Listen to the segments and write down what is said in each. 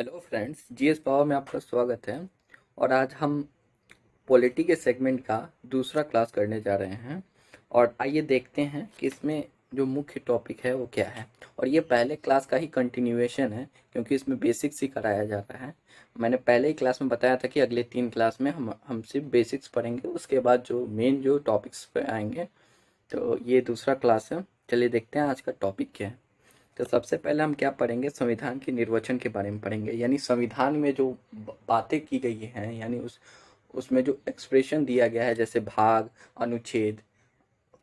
Hello friends, GS power में आपका स्वागत है। और आज हम पॉलिटी के सेगमेंट का दूसरा क्लास करने जा रहे हैं। और आइए देखते हैं कि इसमें जो मुख्य टॉपिक है वो क्या है। और ये पहले क्लास का ही कंटिन्यूएशन है, क्योंकि इसमें बेसिक्स ही कराया जा रहा है। मैंने पहले ही क्लास में बताया था कि अगले 3 क्लास में हम सिर्फ बेसिक्स पढ़ेंगे, उसके बाद जो मेन जो टॉपिक्स पे आएंगे। तो ये दूसरा क्लास है। चलिए देखते हैं आज का टॉपिक क्या है। तो सबसे पहले हम क्या पढ़ेंगे, संविधान के निर्वचन के बारे में पढ़ेंगे। यानी संविधान में जो बातें की गई हैं, यानी उसमें जो एक्सप्रेशन दिया गया है, जैसे भाग, अनुच्छेद,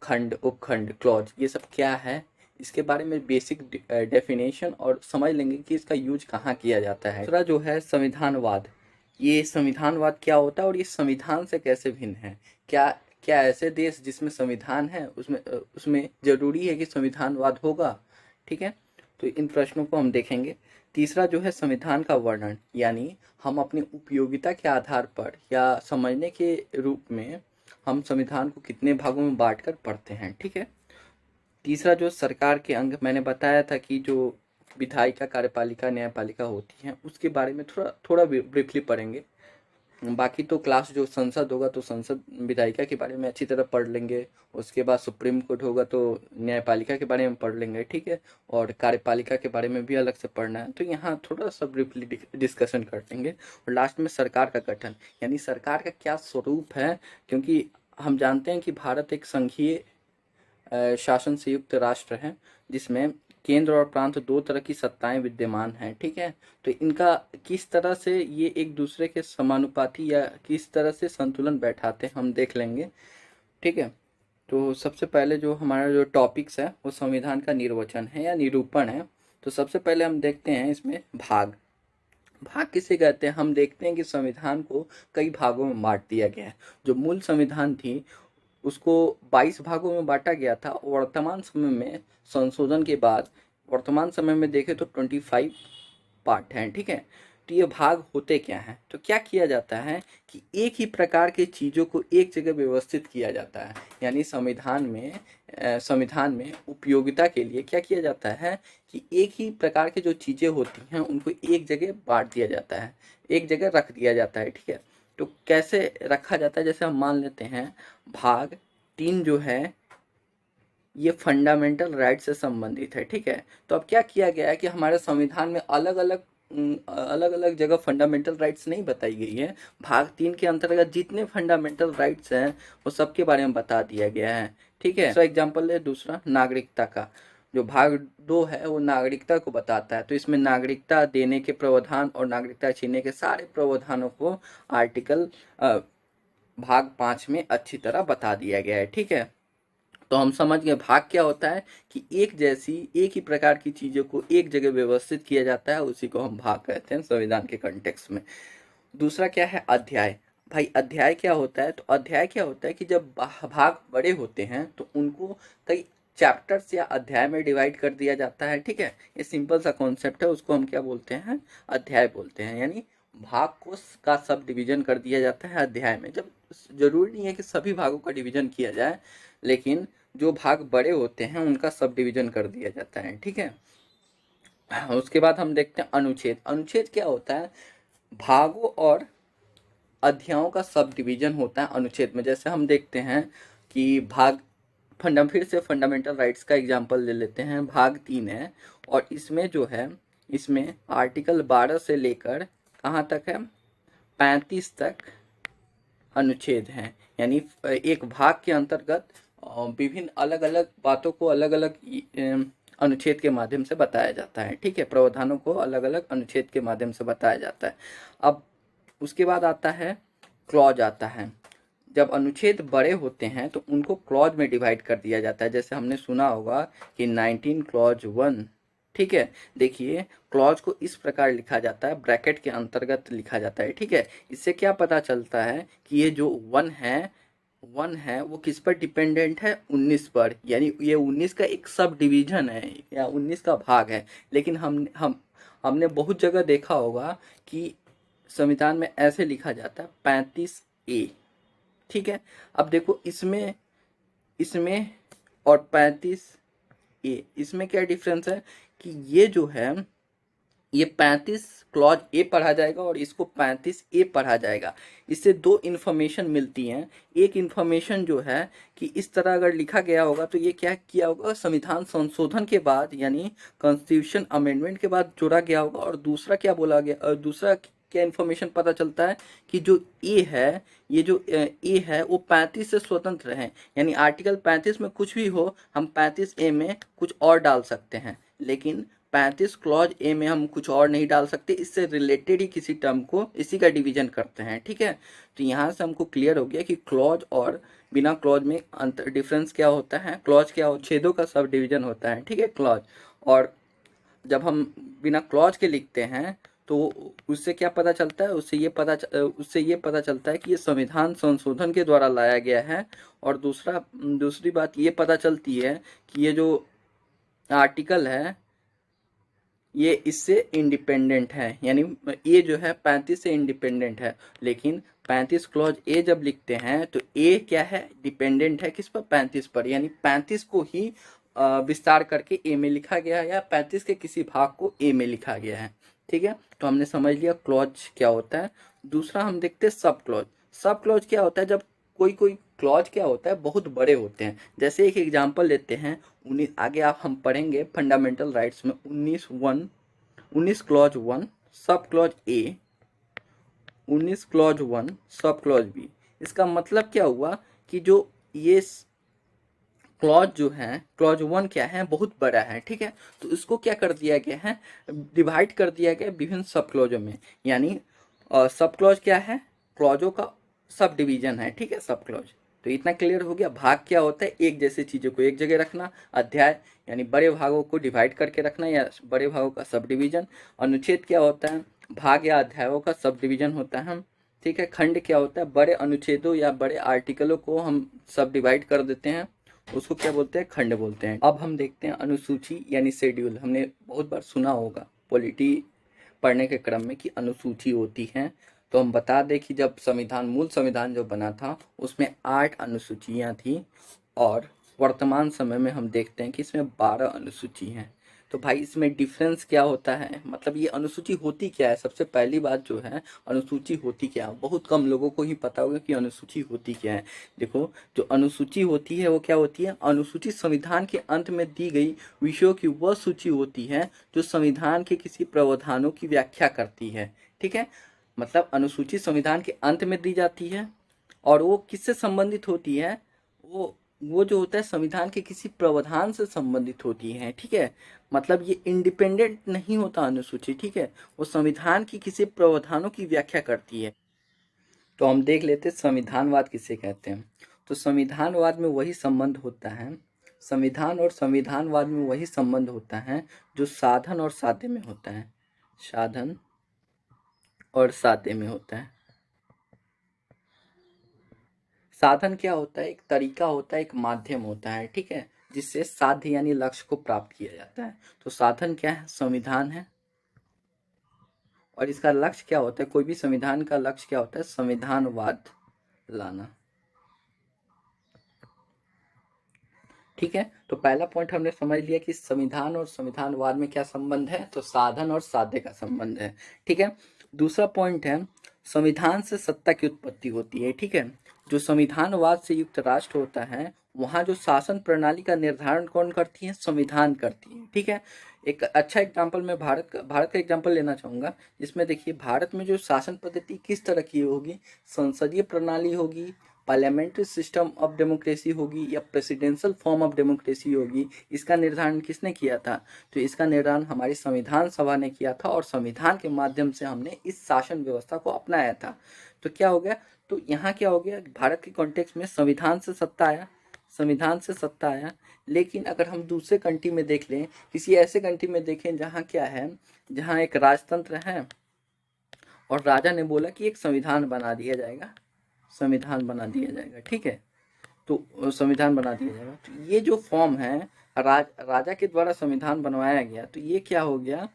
खंड, उपखंड, क्लॉज, ये सब क्या है, इसके बारे में बेसिक डेफिनेशन और समझ लेंगे कि इसका यूज कहाँ किया जाता है। दूसरा जो है संविधानवाद। ये संविधानवाद क्या होता है और ये संविधान से कैसे भिन्न है। क्या क्या ऐसे देश जिसमें संविधान है उसमें जरूरी है कि संविधानवाद होगा। ठीक है, तो इन प्रश्नों को हम देखेंगे। तीसरा जो है संविधान का वर्णन, यानी हम अपनी उपयोगिता के आधार पर या समझने के रूप में हम संविधान को कितने भागों में बांटकर पढ़ते हैं। ठीक है। तीसरा जो सरकार के अंग, मैंने बताया था कि जो विधायिका, कार्यपालिका, न्यायपालिका होती हैं उसके बारे में थोड़ा थोड़ा ब्रीफली पढ़ेंगे। बाकी तो क्लास जो संसद होगा तो संसद विधायिका के बारे में अच्छी तरह पढ़ लेंगे। उसके बाद सुप्रीम कोर्ट होगा तो न्यायपालिका के बारे में पढ़ लेंगे। ठीक है, और कार्यपालिका के बारे में भी अलग से पढ़ना है, तो यहाँ थोड़ा सा ब्रीफली डिस्कशन कर लेंगे। और लास्ट में सरकार का गठन, यानी सरकार का क्या स्वरूप है, क्योंकि हम जानते हैं कि भारत एक संघीय शासन से युक्त राष्ट्र है, जिसमें केंद्र और प्रांत दो तरह की सत्ताएं विद्यमान हैं। ठीक है, तो इनका किस तरह से ये एक दूसरे के समानुपाती या किस तरह से संतुलन बैठाते हैं हम देख लेंगे। ठीक है, तो सबसे पहले जो हमारा जो टॉपिक्स है वो संविधान का निर्वचन है या निरूपण है। तो सबसे पहले हम देखते हैं इसमें भाग। भाग किसे कहते हैं, हम देखते हैं कि संविधान को कई भागों में बांट दिया गया है। जो मूल संविधान थी उसको 22 भागों में बांटा गया था। वर्तमान समय में संशोधन के बाद वर्तमान समय में देखें तो 25 पार्ट हैं। ठीक है, तो ये भाग होते क्या हैं, तो क्या किया जाता है कि एक ही प्रकार की चीज़ों को एक जगह व्यवस्थित किया जाता है। यानी संविधान में उपयोगिता के लिए क्या किया जाता है कि एक ही प्रकार की जो चीज़ें होती हैं उनको एक जगह बांट दिया जाता है, एक जगह रख दिया जाता है। ठीक है, तो कैसे रखा जाता है, जैसे हम मान लेते हैं भाग 3 जो है ये फंडामेंटल राइट से संबंधित है। ठीक है, तो अब क्या किया गया है कि हमारे संविधान में अलग अलग जगह फंडामेंटल राइट्स नहीं बताई गई है। भाग 3 के अंतर्गत जितने फंडामेंटल राइट्स हैं वो सबके बारे में बता दिया गया है। ठीक है, दूसरा एग्जाम्पल है, दूसरा नागरिकता का। जो भाग 2 है वो नागरिकता को बताता है, तो इसमें नागरिकता देने के प्रावधान और नागरिकता छीनने के सारे प्रावधानों को आर्टिकल भाग 5 में अच्छी तरह बता दिया गया है। ठीक है, तो हम समझ गए भाग क्या होता है कि एक ही प्रकार की चीज़ों को एक जगह व्यवस्थित किया जाता है, उसी को हम भाग कहते हैं संविधान के कंटेक्स्ट में। दूसरा क्या है, अध्याय। भाई अध्याय क्या होता है, तो अध्याय क्या होता है कि जब भाग बड़े होते हैं तो उनको कई चैप्टर्स या अध्याय में डिवाइड कर दिया जाता है। ठीक है, ये सिंपल सा कॉन्सेप्ट है, उसको हम क्या बोलते हैं, अध्याय बोलते हैं। यानी भाग को का सब डिवीजन कर दिया जाता है अध्याय में। जब जरूरी नहीं है कि सभी भागों का डिवीजन किया जाए, लेकिन जो भाग बड़े होते हैं उनका सब डिवीजन कर दिया जाता है। ठीक है, उसके बाद हम देखते हैं अनुच्छेद। अनुच्छेद क्या होता है, भागों और अध्यायों का सब डिवीजन होता है अनुच्छेद में। जैसे हम देखते हैं कि फिर से फंडामेंटल राइट्स का एग्जांपल ले लेते हैं। भाग 3 है और इसमें जो है, इसमें आर्टिकल 12 से लेकर कहाँ तक है, 35 तक अनुच्छेद हैं। यानी एक भाग के अंतर्गत विभिन्न अलग अलग बातों को अलग अलग अनुच्छेद के माध्यम से बताया जाता है। ठीक है, प्रावधानों को अलग अलग अनुच्छेद के माध्यम से बताया जाता है। अब उसके बाद आता है क्लॉज आता है। जब अनुच्छेद बड़े होते हैं तो उनको क्लॉज में डिवाइड कर दिया जाता है। जैसे हमने सुना होगा कि 19 क्लॉज 1। ठीक है, देखिए क्लॉज को इस प्रकार लिखा जाता है, ब्रैकेट के अंतर्गत लिखा जाता है। ठीक है, इससे क्या पता चलता है कि ये जो 1 है वो किस पर डिपेंडेंट है, 19 पर। यानी ये 19 का एक सब डिवीजन है या 19 का भाग है। लेकिन हमने बहुत जगह देखा होगा कि संविधान में ऐसे लिखा जाता है 35A। ठीक है, अब देखो इसमें इसमें और 35A, इसमें क्या डिफरेंस है कि ये जो है ये 35 क्लॉज ए पढ़ा जाएगा और इसको 35 ए पढ़ा जाएगा। इससे दो इन्फॉर्मेशन मिलती हैं। एक इन्फॉर्मेशन जो है कि इस तरह अगर लिखा गया होगा तो ये क्या किया होगा, संविधान संशोधन के बाद यानी कॉन्स्टिट्यूशन अमेंडमेंट के बाद जोड़ा गया होगा। और दूसरा क्या बोला गया, और दूसरा क्या इन्फॉर्मेशन पता चलता है कि जो ए है, ये जो ए है वो 35 से स्वतंत्र है। यानी आर्टिकल 35 में कुछ भी हो, हम 35 ए में कुछ और डाल सकते हैं, लेकिन 35 क्लॉज ए में हम कुछ और नहीं डाल सकते। इससे रिलेटेड ही किसी टर्म को इसी का डिवीजन करते हैं, ठीक है। तो यहाँ से हमको क्लियर हो गया कि क्लॉज और बिना क्लॉज में अंतर, डिफरेंस क्या होता है। क्लॉज क्या हो, छेदों का सब डिवीजन होता है, ठीक है, क्लॉज। और जब हम बिना क्लॉज के लिखते हैं तो उससे क्या पता चलता है, उससे ये पता चलता है कि ये संविधान संशोधन के द्वारा लाया गया है। और दूसरी बात ये पता चलती है कि ये जो आर्टिकल है ये इससे इंडिपेंडेंट है, यानी ये जो है 35 से इंडिपेंडेंट है। लेकिन 35 क्लॉज ए जब लिखते हैं तो ए क्या है, डिपेंडेंट है किस पर, 35 पर। यानी 35 को ही विस्तार करके ए में लिखा गया है, या 35 के किसी भाग को ए में लिखा गया है, ठीक है। तो हमने समझ लिया क्लॉज क्या होता है। दूसरा हम देखते हैं सब क्लॉज। सब क्लॉज क्या होता है, जब कोई कोई क्लॉज क्या होता है, बहुत बड़े होते हैं। जैसे एक एग्जांपल लेते हैं, 19 आगे आप हम पढ़ेंगे फंडामेंटल राइट्स में, 19 clause 1 sub clause A, 19 clause 1 sub clause B. इसका मतलब क्या हुआ कि जो ये क्लॉज जो है, क्लॉज 1 क्या है, बहुत बड़ा है, ठीक है। तो इसको क्या कर दिया गया है, डिवाइड कर दिया गया विभिन्न सब क्लॉजों में। यानी सब क्लॉज क्या है, क्लॉजों का सब डिवीजन है, ठीक है, सब क्लॉज। तो इतना क्लियर हो गया। भाग क्या होता है, एक जैसी चीज़ों को एक जगह रखना। अध्याय यानी बड़े भागों को डिवाइड करके रखना या बड़े भागों का सब डिवीजन। अनुच्छेद क्या होता है, भाग या अध्यायों का सब डिवीजन होता है, ठीक है। खंड क्या होता है, बड़े अनुच्छेदों या बड़े आर्टिकलों को हम सब डिवाइड कर देते हैं, उसको क्या बोलते हैं, खंड बोलते हैं। अब हम देखते हैं अनुसूची यानी शेड्यूल। हमने बहुत बार सुना होगा पॉलिटी पढ़ने के क्रम में कि अनुसूची होती है। तो हम बता दें कि जब मूल संविधान जो बना था उसमें 8 अनुसूचियां थी, और वर्तमान समय में हम देखते हैं कि इसमें 12 अनुसूची हैं। तो भाई इसमें डिफरेंस क्या होता है, मतलब ये अनुसूची होती क्या है। सबसे पहली बात जो है, अनुसूची होती क्या है, बहुत कम लोगों को ही पता होगा कि अनुसूची होती क्या है। देखो, जो अनुसूची होती है वो क्या होती है, अनुसूची संविधान के अंत में दी गई विषयों की वह सूची होती है जो संविधान के किसी प्रावधानों की व्याख्या करती है, ठीक है। मतलब अनुसूची संविधान के अंत में दी जाती है, और वो किससे संबंधित होती है, वो जो होता है संविधान के किसी प्रावधान से संबंधित होती है, ठीक है। मतलब ये इंडिपेंडेंट नहीं होता अनुसूची, ठीक है, वो संविधान की किसी प्रावधानों की व्याख्या करती है। तो हम देख लेते हैं संविधानवाद किसे कहते हैं। तो संविधानवाद में वही संबंध होता है, संविधान और संविधानवाद में वही संबंध होता है जो साधन और साध्य में होता है, साधन और साध्य में होता है। साधन क्या होता है, एक तरीका होता है, एक माध्यम होता है, ठीक है, जिससे साध्य यानी लक्ष्य को प्राप्त किया जाता है। तो साधन क्या है, संविधान है, और इसका लक्ष्य क्या होता है, कोई भी संविधान का लक्ष्य क्या होता है, संविधानवाद लाना, ठीक है। तो पहला पॉइंट हमने समझ लिया कि संविधान और संविधानवाद में क्या संबंध है, तो साधन और साध्य का संबंध है, ठीक है। दूसरा पॉइंट है, संविधान से सत्ता की उत्पत्ति होती है, ठीक है। जो संविधानवाद से युक्त राष्ट्र होता है, वहाँ जो शासन प्रणाली का निर्धारण कौन करती है, संविधान करती है, ठीक है। एक अच्छा एग्जाम्पल मैं भारत का एग्जाम्पल लेना चाहूँगा, जिसमें देखिए भारत में जो शासन पद्धति किस तरह की होगी, संसदीय प्रणाली होगी, पार्लियामेंट्री सिस्टम ऑफ डेमोक्रेसी होगी, या प्रेसिडेंशियल फॉर्म ऑफ डेमोक्रेसी होगी। इसका निर्धारण किसने किया था, तो इसका निर्धारण हमारी संविधान सभा ने किया था, और संविधान के माध्यम से हमने इस शासन व्यवस्था को अपनाया था। तो क्या हो गया, तो यहाँ क्या हो गया, भारत के कॉन्टेक्स्ट में संविधान से सत्ता आया, संविधान से सत्ता आया। लेकिन अगर हम दूसरे कंट्री में देख लें, किसी ऐसे कंट्री में देखें जहाँ क्या है, जहाँ एक राजतंत्र है और राजा ने बोला कि एक संविधान बना दिया जाएगा, संविधान बना दिया जाएगा, ठीक है। तो संविधान बना दिया जाएगा, तो ये जो फॉर्म है, राजा के द्वारा संविधान बनवाया गया, तो ये क्या हो गया,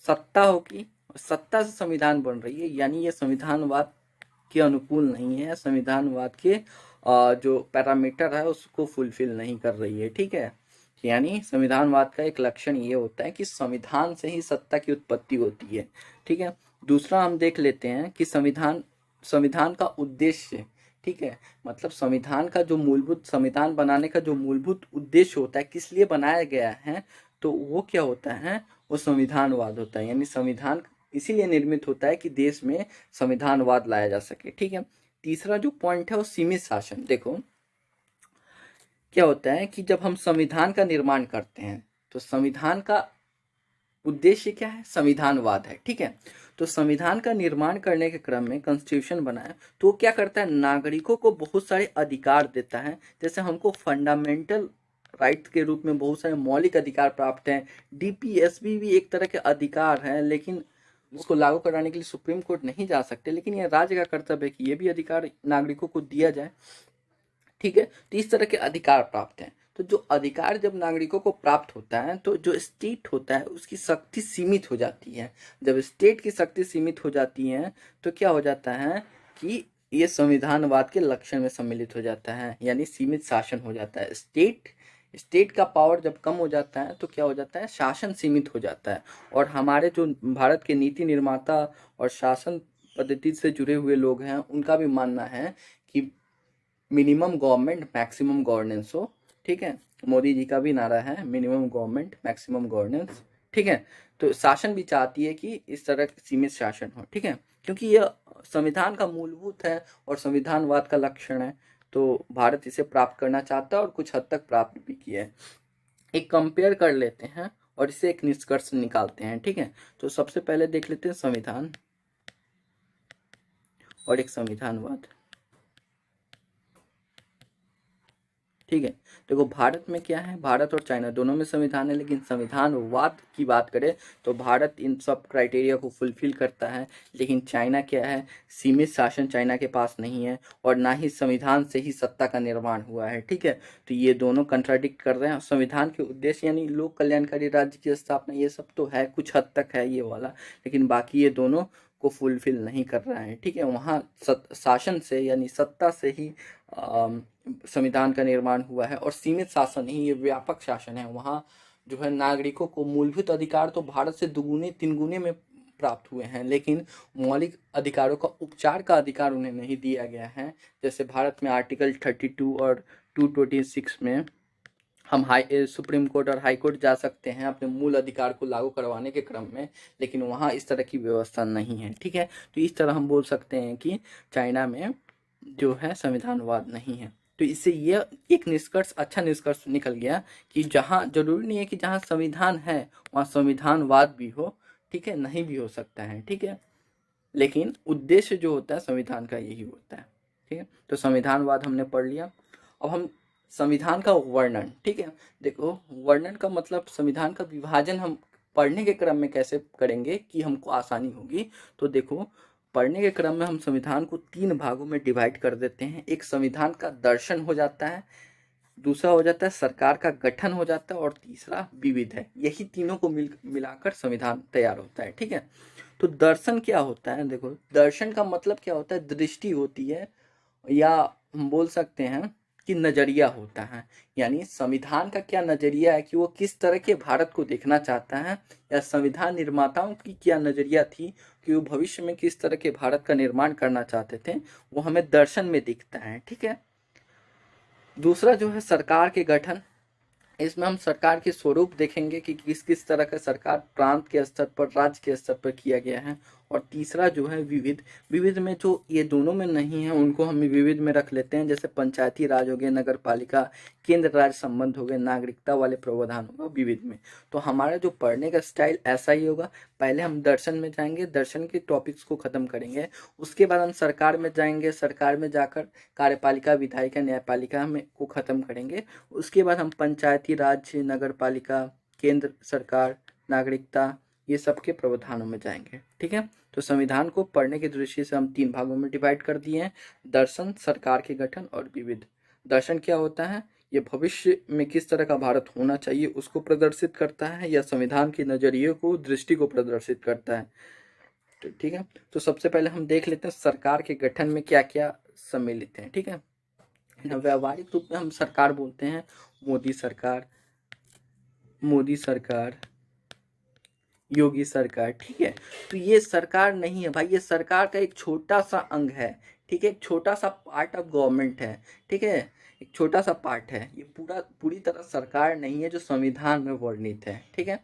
सत्ता होगी, सत्ता से संविधान बन रही है, यानी ये संविधानवाद के अनुकूल नहीं है, संविधानवाद के जो पैरामीटर है उसको फुलफिल नहीं कर रही है, ठीक है। यानी संविधानवाद का एक लक्षण ये होता है कि संविधान से ही सत्ता की उत्पत्ति होती है, ठीक है। दूसरा हम देख लेते हैं कि संविधान संविधान का उद्देश्य, ठीक है, मतलब संविधान बनाने का जो मूलभूत उद्देश्य होता है, किस लिए बनाया गया है, तो वो क्या होता है, वो संविधानवाद होता है। यानी संविधान इसीलिए निर्मित होता है कि देश में संविधानवाद लाया जा सके, ठीक है। तीसरा जो पॉइंट है वो सीमित शासन। देखो क्या होता है कि जब हम संविधान का निर्माण करते हैं तो संविधान का उद्देश्य क्या है, संविधानवाद है, ठीक है। तो संविधान का निर्माण करने के क्रम में कॉन्स्टिट्यूशन बनाया तो वो क्या करता है, नागरिकों को बहुत सारे अधिकार देता है। जैसे हमको फंडामेंटल राइट के रूप में बहुत सारे मौलिक अधिकार प्राप्त हैं। डीपीएसबी भी एक तरह के अधिकार है, लेकिन उसको लागू कराने के लिए सुप्रीम कोर्ट नहीं जा सकते, लेकिन यह राज्य का कर्तव्य है कि ये भी अधिकार नागरिकों को दिया जाए, ठीक है। तो इस तरह के अधिकार प्राप्त हैं। तो जो अधिकार जब नागरिकों को प्राप्त होता है तो जो स्टेट होता है उसकी शक्ति सीमित हो जाती है। जब स्टेट की शक्ति सीमित हो जाती है तो क्या हो जाता है कि ये संविधानवाद के लक्षण में सम्मिलित हो जाता है, यानी सीमित शासन हो जाता है। स्टेट का पावर जब कम हो जाता है तो क्या हो जाता है, शासन सीमित हो जाता है। और हमारे जो भारत के नीति निर्माता और शासन पद्धति से जुड़े हुए लोग हैं उनका भी मानना है कि मिनिमम गवर्नमेंट मैक्सिमम गवर्नेंस हो, ठीक है। मोदी जी का भी नारा है मिनिमम गवर्नमेंट मैक्सिमम गवर्नेंस, ठीक है। तो शासन भी चाहती है कि इस तरह सीमित शासन हो, ठीक है, क्योंकि यह संविधान का मूलभूत है और संविधानवाद का लक्षण है। तो भारत इसे प्राप्त करना चाहता है और कुछ हद तक प्राप्त भी किया है। एक कंपेयर कर लेते हैं और इसे एक निष्कर्ष निकालते हैं, ठीक है। तो सबसे पहले देख लेते हैं संविधान और एक संविधानवाद, ठीक है। देखो भारत में क्या है, भारत और चाइना दोनों में संविधान है, लेकिन संविधानवाद की बात करें तो भारत इन सब क्राइटेरिया को फुलफिल करता है। लेकिन चाइना क्या है, सीमित शासन चाइना के पास नहीं है और ना ही संविधान से ही सत्ता का निर्माण हुआ है, ठीक है। तो ये दोनों कंट्राडिक्ट कर रहे हैं। संविधान के उद्देश्य यानी लोक कल्याणकारी राज्य की स्थापना, ये सब तो है, कुछ हद तक है ये वाला, लेकिन बाकी ये दोनों को फुलफिल नहीं कर रहा है, ठीक है। वहाँ शासन से यानी सत्ता से ही संविधान का निर्माण हुआ है और सीमित शासन नहीं, ये व्यापक शासन है। वहाँ जो है नागरिकों को मूलभूत अधिकार तो भारत से दुगुने तीन गुने में प्राप्त हुए हैं, लेकिन मौलिक अधिकारों का उपचार का अधिकार उन्हें नहीं दिया गया है। जैसे भारत में आर्टिकल 32 और 226 में हम सुप्रीम कोर्ट और हाई कोर्ट जा सकते हैं अपने मूल अधिकार को लागू करवाने के क्रम में, लेकिन वहाँ इस तरह की व्यवस्था नहीं है, ठीक है। तो इस तरह हम बोल सकते हैं कि चाइना में जो है संविधानवाद नहीं है। तो इससे यह एक निष्कर्ष, अच्छा निष्कर्ष निकल गया कि जहाँ जरूरी नहीं है कि जहाँ संविधान है वहाँ संविधानवाद भी हो, ठीक है, नहीं भी हो सकता है, ठीक है, लेकिन उद्देश्य जो होता है संविधान का यही होता है, ठीक है। तो संविधानवाद हमने पढ़ लिया। अब हम संविधान का वर्णन, ठीक है। देखो वर्णन का मतलब संविधान का विभाजन हम पढ़ने के क्रम में कैसे करेंगे कि हमको आसानी होगी। तो देखो पढ़ने के क्रम में हम संविधान को 3 भागों में डिवाइड कर देते हैं। एक संविधान का दर्शन हो जाता है, दूसरा हो जाता है सरकार का गठन हो जाता है और तीसरा विविध है। यही तीनों को मिलाकर संविधान तैयार होता है, ठीक है। तो दर्शन क्या होता है, देखो दर्शन का मतलब क्या होता है, दृष्टि होती है, या हम बोल सकते हैं कि नजरिया होता है। यानी संविधान का क्या नजरिया है कि वो किस तरह के भारत को देखना चाहता है, या संविधान निर्माताओं की क्या नजरिया थी कि वो भविष्य में किस तरह के भारत का निर्माण करना चाहते थे, वो हमें दर्शन में दिखता है, ठीक है। दूसरा जो है सरकार के गठन, इसमें हम सरकार के स्वरूप देखेंगे कि किस किस तरह का सरकार प्रांत के स्तर पर, राज्य के स्तर पर किया गया है। और तीसरा जो है विविध, विविध में जो ये दोनों में नहीं है उनको हम विविध में रख लेते हैं। जैसे पंचायती राज हो गए, नगर पालिका, केंद्र राज्य संबंध हो गए, नागरिकता वाले प्रावधान होगा विविध में। तो हमारा जो पढ़ने का स्टाइल ऐसा ही होगा, पहले हम दर्शन में जाएंगे, दर्शन के टॉपिक्स को खत्म करेंगे, उसके बाद हम सरकार में जाएंगे, सरकार में जाकर कार्यपालिका, विधायिका, न्यायपालिका में को खत्म करेंगे। उसके बाद हम पंचायती राज्य, नगर पालिका, केंद्र सरकार, नागरिकता, ये सब के प्रावधानों में जाएंगे, ठीक है। तो संविधान को पढ़ने की दृष्टि से हम 3 भागों में डिवाइड कर दिए हैं, दर्शन, सरकार के गठन और विविध। दर्शन क्या होता है, ये भविष्य में किस तरह का भारत होना चाहिए उसको प्रदर्शित करता है, या संविधान के नजरिए को, दृष्टि को प्रदर्शित करता है, तो ठीक है। तो सबसे पहले हम देख लेते हैं सरकार के गठन में क्या क्या सम्मिलित है, ठीक है। व्यावहारिक रूप में हम सरकार बोलते हैं मोदी सरकार, मोदी सरकार, योगी सरकार, ठीक है। तो ये सरकार नहीं है भाई, ये सरकार का एक छोटा सा अंग है, ठीक है, एक छोटा सा पार्ट ऑफ गवर्नमेंट है, ठीक है, एक छोटा सा पार्ट है, ये पूरी तरह सरकार नहीं है जो संविधान में वर्णित है, ठीक है।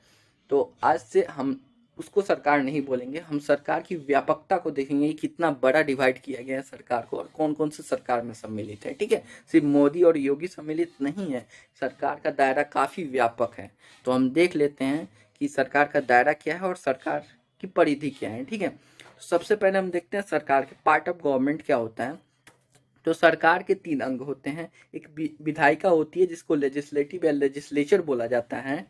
तो आज से हम उसको सरकार नहीं बोलेंगे, हम सरकार की व्यापकता को देखेंगे कि कितना बड़ा डिवाइड किया गया है सरकार को और कौन कौन से सरकार में सम्मिलित है, ठीक है। सिर्फ मोदी और योगी सम्मिलित नहीं है, सरकार का दायरा काफ़ी व्यापक है। तो हम देख लेते हैं कि सरकार का दायरा क्या है और सरकार की परिधि क्या है, ठीक है। तो सबसे पहले हम देखते हैं सरकार के पार्ट ऑफ गवर्नमेंट क्या होता है। तो सरकार के 3 अंग होते हैं, एक विधायिका होती है जिसको लेजिस्लेटिव या लेजिस्लेचर बोला जाता है,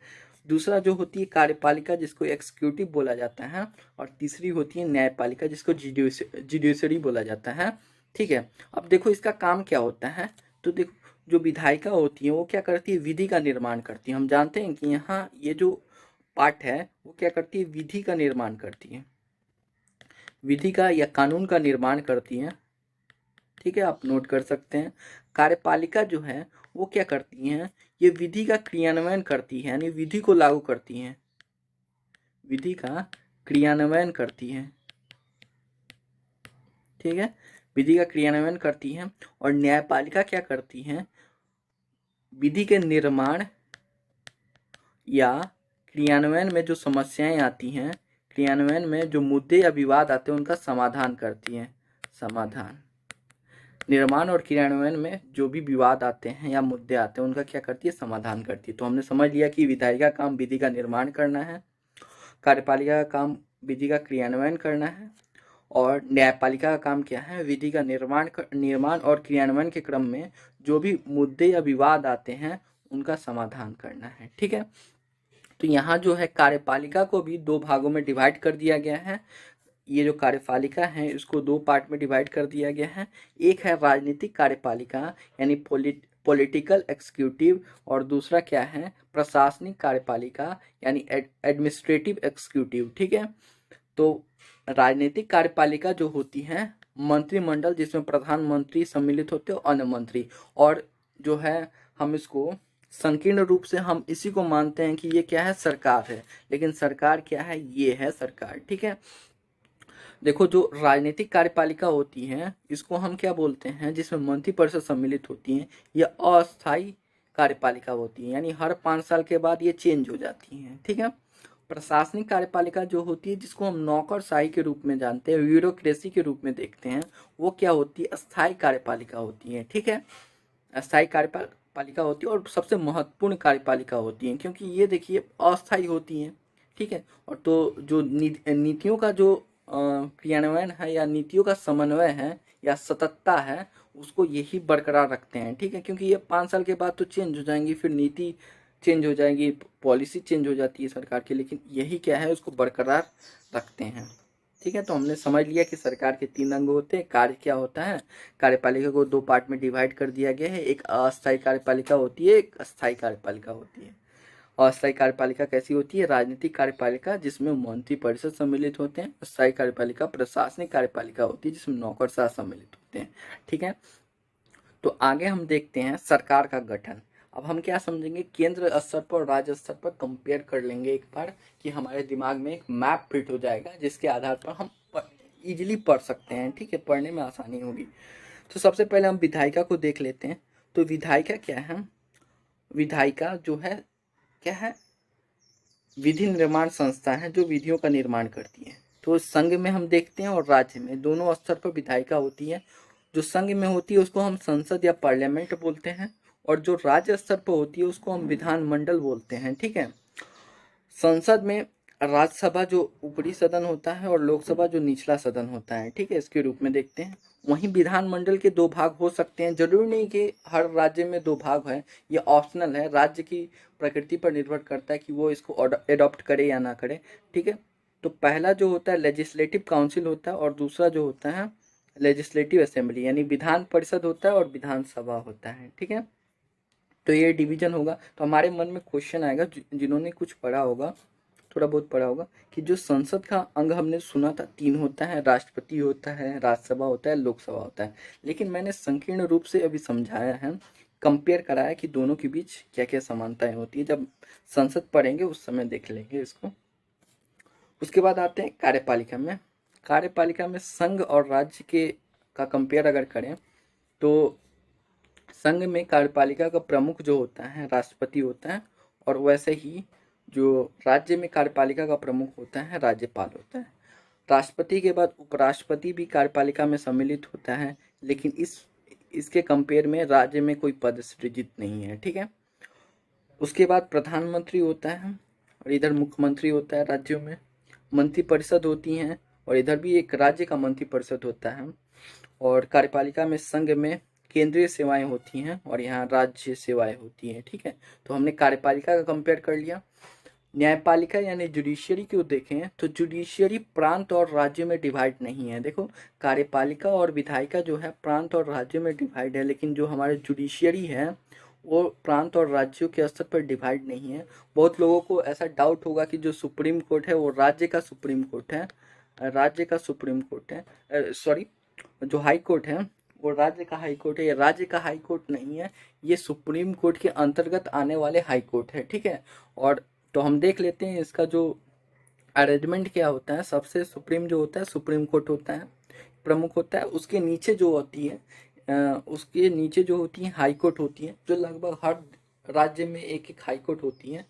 दूसरा जो होती है कार्यपालिका जिसको एग्जीक्यूटिव बोला जाता है, और तीसरी होती है न्यायपालिका जिसको जुडिशरी बोला जाता है, ठीक है। अब देखो इसका काम क्या होता है। तो देखो जो विधायिका होती है वो क्या करती है, विधि का निर्माण करती है। हम जानते हैं कि यहाँ ये जो पार्ट है वो क्या करती है, विधि का निर्माण करती है, विधि का या कानून का निर्माण करती है, ठीक है, आप नोट कर सकते हैं। कार्यपालिका जो है वो क्या करती हैं, ये विधि का क्रियान्वयन करती है, यानी विधि को लागू करती हैं, विधि का क्रियान्वयन करती है, ठीक है, विधि का क्रियान्वयन करती है। और न्यायपालिका क्या करती है, विधि के निर्माण या क्रियान्वयन में जो समस्याएं आती हैं, क्रियान्वयन में जो मुद्दे या विवाद आते हैं उनका समाधान करती हैं, समाधान। निर्माण और क्रियान्वयन में जो भी विवाद आते हैं या मुद्दे आते हैं उनका क्या करती है, समाधान करती है। तो हमने समझ लिया कि विधायिका का काम विधि का निर्माण करना है, कार्यपालिका का काम विधि का क्रियान्वयन करना है, और न्यायपालिका का काम क्या है, विधि का निर्माण और क्रियान्वयन के क्रम में जो भी मुद्दे या विवाद आते हैं उनका समाधान करना है, ठीक है। तो यहाँ जो है कार्यपालिका को भी 2 भागों में डिवाइड कर दिया गया है। ये जो कार्यपालिका है इसको 2 पार्ट में डिवाइड कर दिया गया है। एक है राजनीतिक कार्यपालिका यानी पॉलिटिकल एग्जीक्यूटिव, और दूसरा क्या है, प्रशासनिक कार्यपालिका यानी एडमिनिस्ट्रेटिव एग्जीक्यूटिव, ठीक है। तो राजनीतिक कार्यपालिका जो होती है मंत्रिमंडल जिसमें प्रधानमंत्री सम्मिलित होते हैं, अन्य मंत्री, और जो है हम इसको संकीर्ण रूप से हम इसी को मानते हैं कि ये क्या है, सरकार है। लेकिन सरकार क्या है, ये है सरकार, ठीक है। देखो जो राजनीतिक कार्यपालिका होती है इसको हम क्या बोलते हैं, जिसमें मंत्रिपरिषद सम्मिलित होती हैं, ये अस्थायी कार्यपालिका होती है, यानी हर 5 साल के बाद ये चेंज हो जाती हैं, ठीक है। प्रशासनिक कार्यपालिका जो होती है जिसको हम नौकरशाही के रूप में जानते हैं, ब्यूरोक्रेसी के रूप में देखते हैं, वो क्या होती है, अस्थायी कार्यपालिका होती है, ठीक है। अस्थायी कार्यपालिका होती है और सबसे महत्वपूर्ण कार्यपालिका होती है, क्योंकि ये देखिए अस्थायी होती हैं, ठीक है। और तो जो नीतियों का जो क्रियान्वयन है या नीतियों का समन्वय है या सततता है उसको यही बरकरार रखते हैं, ठीक है। क्योंकि ये 5 साल के बाद तो चेंज हो जाएंगी, फिर नीति चेंज हो जाएगी, पॉलिसी चेंज हो जाती है सरकार की, लेकिन यही क्या है, उसको बरकरार रखते हैं, ठीक है। तो हमने समझ लिया कि सरकार के 3 अंग होते हैं। कार्य क्या होता है, कार्यपालिका को 2 पार्ट में डिवाइड कर दिया गया है, एक अस्थायी कार्यपालिका होती है, एक अस्थायी कार्यपालिका होती है। अस्थायी कार्यपालिका कैसी होती है, राजनीतिक कार्यपालिका जिसमें मंत्रिपरिषद सम्मिलित होते हैं, अस्थायी कार्यपालिका प्रशासनिक कार्यपालिका होती है जिसमें नौकरशाह सम्मिलित होते हैं, ठीक है। तो आगे हम देखते हैं सरकार का गठन। अब हम क्या समझेंगे, केंद्र स्तर पर और राज्य स्तर पर कंपेयर कर लेंगे एक बार, कि हमारे दिमाग में एक मैप फिट हो जाएगा जिसके आधार पर हम इजीली पढ़ सकते हैं, ठीक है, पढ़ने में आसानी होगी। तो सबसे पहले हम विधायिका को देख लेते हैं। तो विधायिका क्या है, विधायिका जो है क्या है, विधि निर्माण संस्था है जो विधियों का निर्माण करती है। तो संघ में हम देखते हैं और राज्य में, दोनों स्तर पर विधायिका होती है। जो संघ में होती है उसको हम संसद या पार्लियामेंट बोलते हैं, और जो राज्य स्तर पर होती है उसको हम विधानमंडल बोलते हैं, ठीक है। संसद में राज्यसभा जो ऊपरी सदन होता है और लोकसभा जो निचला सदन होता है, ठीक है, इसके रूप में देखते हैं। वहीं विधानमंडल के 2 भाग हो सकते हैं, जरूरी नहीं कि हर राज्य में 2 भाग है, ये ऑप्शनल है, राज्य की प्रकृति पर निर्भर करता है कि वो इसको एडॉप्ट करे या ना करे, ठीक है। तो पहला जो होता है लेजिस्लेटिव काउंसिल होता है और दूसरा जो होता है लेजिस्लेटिव असेंबली, यानी विधान परिषद होता है और विधानसभा होता है, ठीक है। तो ये डिवीजन होगा। तो हमारे मन में क्वेश्चन आएगा, जिन्होंने कुछ पढ़ा होगा, थोड़ा बहुत पढ़ा होगा, कि जो संसद का अंग हमने सुना था 3 होता है, राष्ट्रपति होता है, राज्यसभा होता है, लोकसभा होता है। लेकिन मैंने संकीर्ण रूप से अभी समझाया है, कंपेयर कराया कि दोनों के बीच क्या क्या समानताएं होती है। जब संसद पढ़ेंगे उस समय देख लेंगे इसको। उसके बाद आते हैं कार्यपालिका में। कार्यपालिका में संघ और राज्य के का कंपेयर अगर करें तो संघ में कार्यपालिका का प्रमुख जो होता है राष्ट्रपति होता है, और वैसे ही जो राज्य में कार्यपालिका का प्रमुख होता है राज्यपाल होता है। राष्ट्रपति के बाद उपराष्ट्रपति भी कार्यपालिका में सम्मिलित होता है, लेकिन इसके कंपेयर में राज्य में कोई पद सृजित नहीं है, ठीक है। उसके बाद प्रधानमंत्री होता है और इधर मुख्यमंत्री होता है। राज्यों में मंत्रिपरिषद होती हैं और इधर भी एक राज्य का मंत्रिपरिषद होता है। और कार्यपालिका में संघ में केंद्रीय सेवाएं होती हैं और यहाँ राज्य सेवाएं होती हैं, ठीक है। तो हमने कार्यपालिका का कंपेयर कर लिया। न्यायपालिका यानी जुडिशियरी को देखें तो जुडिशियरी प्रांत और राज्य में डिवाइड नहीं है। देखो, कार्यपालिका और विधायिका जो है प्रांत और राज्य में डिवाइड है, लेकिन जो हमारे जुडिशियरी है वो प्रांत और राज्यों के स्तर पर डिवाइड नहीं है। बहुत लोगों को ऐसा डाउट होगा कि जो सुप्रीम कोर्ट है वो राज्य का सुप्रीम कोर्ट है, राज्य का सुप्रीम कोर्ट है, सॉरी, जो हाई कोर्ट है वो राज्य का हाई कोर्ट है। ये राज्य का हाई कोर्ट नहीं है, ये सुप्रीम कोर्ट के अंतर्गत आने वाले हाई कोर्ट है, ठीक है। और तो हम देख लेते हैं इसका जो अरेंजमेंट क्या होता है। सबसे सुप्रीम जो होता है सुप्रीम कोर्ट होता है, प्रमुख होता है। उसके नीचे जो होती है उसके नीचे जो होती है हाई कोर्ट होती है, जो लगभग हर राज्य में एक एक हाई कोर्ट होती है।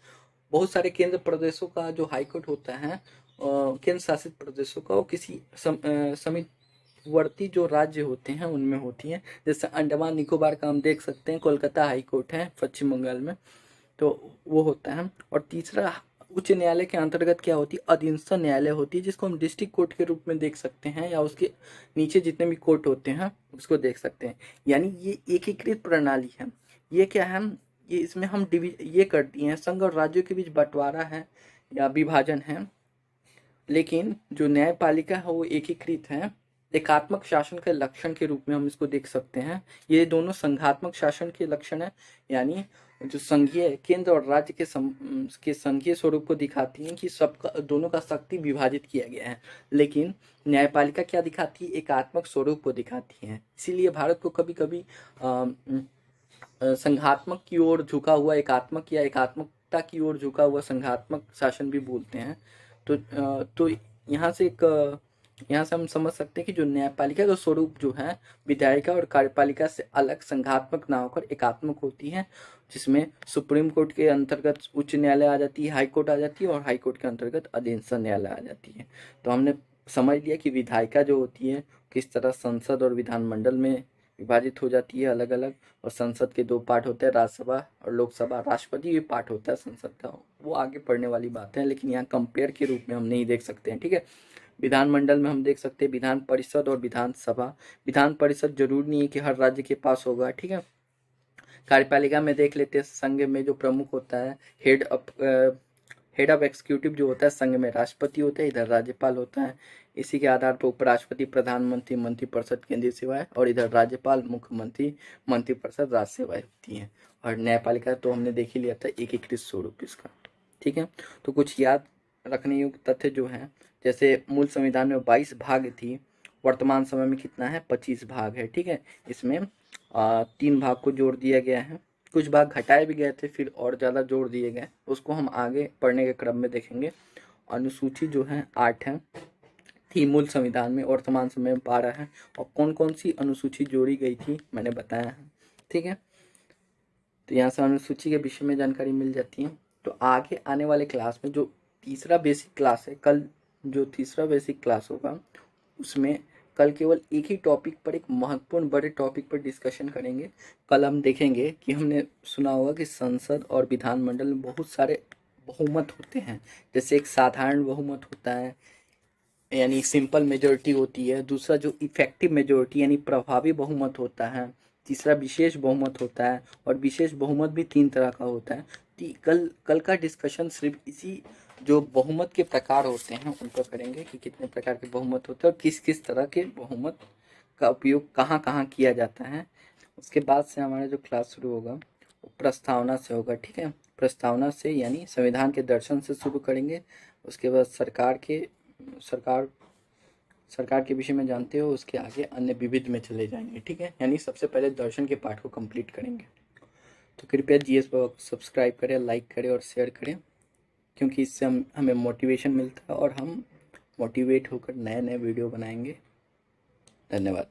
बहुत सारे केंद्र प्रदेशों का जो हाई कोर्ट होता है, केंद्र शासित प्रदेशों का, वो किसी समीपवर्ती जो राज्य होते हैं उनमें होती हैं। जैसे अंडमान निकोबार का हम देख सकते हैं, कोलकाता हाई कोर्ट है पश्चिम बंगाल में, तो वो होता है। और तीसरा उच्च न्यायालय के अंतर्गत क्या होती है, अधीनस्थ न्यायालय होती है, जिसको हम डिस्ट्रिक्ट कोर्ट के रूप में देख सकते हैं, या उसके नीचे जितने भी कोर्ट होते हैं उसको देख सकते हैं। यानी ये एकीकृत प्रणाली है। ये क्या है, ये इसमें हम ये कर दिए हैं, संघ और राज्यों के बीच बंटवारा है या विभाजन है, लेकिन जो न्यायपालिका है वो एकीकृत है। एकात्मक शासन के लक्षण के रूप में हम इसको देख सकते हैं। ये दोनों संघात्मक शासन के लक्षण है, यानी जो संघीय केंद्र और राज्य के संघीय स्वरूप को दिखाती हैं कि सबका दोनों का शक्ति विभाजित किया गया है। लेकिन न्यायपालिका क्या दिखाती है, एकात्मक स्वरूप को दिखाती है। इसीलिए भारत को कभी कभी संघात्मक की ओर झुका हुआ एकात्मक या एकात्मकता की ओर झुका हुआ संघात्मक शासन भी बोलते हैं। तो यहाँ से हम समझ सकते हैं कि जो न्यायपालिका का स्वरूप जो है विधायिका और कार्यपालिका से अलग संघात्मक ना होकर एकात्मक होती है, जिसमें सुप्रीम कोर्ट के अंतर्गत उच्च न्यायालय आ जाती है, हाई कोर्ट आ जाती है, और हाई कोर्ट के अंतर्गत अधीनस्थ न्यायालय आ जाती है। तो हमने समझ लिया कि विधायिका जो होती है किस तरह संसद और विधानमंडल में विभाजित हो जाती है अलग अलग, और संसद के दो पार्ट होते हैं, राज्यसभा और लोकसभा। राष्ट्रपति भी पार्ट होता है संसद का, वो आगे पढ़ने वाली बात है, लेकिन यहाँ कंपेयर के रूप में हम नहीं देख सकते हैं, ठीक है। विधानमंडल में हम देख सकते हैं विधान परिषद और विधानसभा। विधान परिषद जरूरी नहीं है कि हर राज्य के पास होगा, ठीक है। कार्यपालिका में देख लेते हैं, संघ में जो प्रमुख होता है हेड ऑफ एग्जीक्यूटिव जो होता है संघ में राष्ट्रपति होता है, इधर राज्यपाल होता है। इसी के आधार पर उपराष्ट्रपति, प्रधानमंत्री, मंत्रिपरिषद केंद्रीय सेवाएं, और इधर राज्यपाल, मुख्यमंत्री, मंत्रिपरिषद राज्य सेवाएं होती हैं। और न्यायपालिका तो हमने देख ही लिया था, एकीकृत स्वरूप इसका, ठीक है। तो कुछ याद रखने योग्य तथ्य जो हैं, जैसे मूल संविधान में 22 भाग थी, वर्तमान समय में कितना है, 25 भाग है, ठीक है। इसमें 3 भाग को जोड़ दिया गया है, कुछ भाग घटाए भी गए थे, फिर और ज़्यादा जोड़ दिए गए, उसको हम आगे पढ़ने के क्रम में देखेंगे। अनुसूची जो है 8 है, थी मूल संविधान में, वर्तमान समय में 12 है, और कौन कौन सी अनुसूची जोड़ी गई थी मैंने बताया है, ठीक है। तो यहाँ से अनुसूची के विषय में जानकारी मिल जाती है। तो आगे आने वाले क्लास में जो तीसरा बेसिक क्लास है, कल जो तीसरा बेसिक क्लास होगा उसमें कल केवल एक ही टॉपिक पर, एक महत्वपूर्ण बड़े टॉपिक पर डिस्कशन करेंगे। कल हम देखेंगे कि हमने सुना होगा कि संसद और विधानमंडल में बहुत सारे बहुमत होते हैं। जैसे एक साधारण बहुमत होता है यानी सिंपल मेजोरिटी होती है, दूसरा जो इफेक्टिव मेजोरिटी यानी प्रभावी बहुमत होता है, तीसरा विशेष बहुमत होता है, और विशेष बहुमत भी 3 तरह का होता है। कल का डिस्कशन सिर्फ इसी जो बहुमत के प्रकार होते हैं उन पर करेंगे कि कितने प्रकार के बहुमत होते हैं और किस किस तरह के बहुमत का उपयोग कहाँ कहाँ किया जाता है। उसके बाद से हमारा जो क्लास शुरू होगा वो प्रस्तावना से होगा, ठीक है। प्रस्तावना से यानी संविधान के दर्शन से शुरू करेंगे। उसके बाद सरकार के विषय में जानते हो, उसके आगे अन्य विविध में चले जाएंगे, ठीक है। यानी सबसे पहले दर्शन के पाठ को कंप्लीट करेंगे। तो कृपया जीएस बाबा को सब्सक्राइब करें, लाइक करें और शेयर करें, क्योंकि इससे हमें मोटिवेशन मिलता है और हम मोटिवेट होकर नए नए वीडियो बनाएंगे। धन्यवाद।